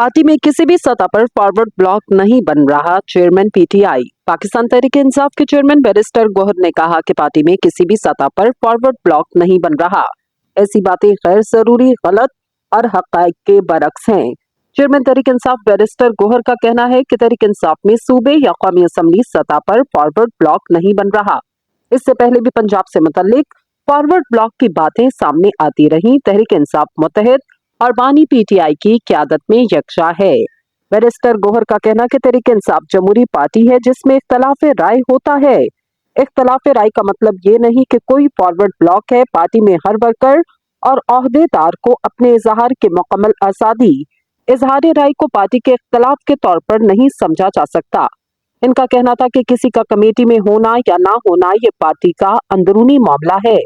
Party में किसी भी सतह पर फॉरवर्ड ब्लॉक नहीं बन रहा, चेयरमैन पीटीआई। पाकिस्तान तहरीक-ए-इंसाफ के चेयरमैन बैरिस्टर गोहर ने कहा कि पार्टी में किसी भी सतह पर फॉरवर्ड ब्लॉक नहीं बन रहा। ऐसी बातें गैर जरूरी, गलत और हक़ाइक़ के बरक्स हैं। चेयरमैन तहरीक-ए-इंसाफ बैरिस्टर गोहर का कहना है कि तहरीक-ए-इंसाफ में सूबे या कौमी असम्बली सतह पर फॉरवर्ड ब्लॉक नहीं बन रहा। इससे पहले भी पंजाब से मुतल्लिक फॉरवर्ड ब्लॉक की बातें सामने आती रहीं। तहरीक-ए-इंसाफ मुत्तहिद और बानी पीटीआई की क़यादत में यकजा है। बैरिस्टर गोहर का कहना कि तहरीक-ए-इंसाफ जमहूरी पार्टी है जिसमें इख्तलाफ राय होता है। इख्तलाफ राय का मतलब ये नहीं कि कोई फॉरवर्ड ब्लॉक है। पार्टी में हर वर्कर और ओहदेदार को अपने इजहार की मुकम्मल आज़ादी। इजहार राय को पार्टी के इख्तलाफ के तौर पर नहीं समझा जा सकता। इनका कहना था कि किसी का कमेटी में होना या ना होना ये पार्टी का अंदरूनी मामला है।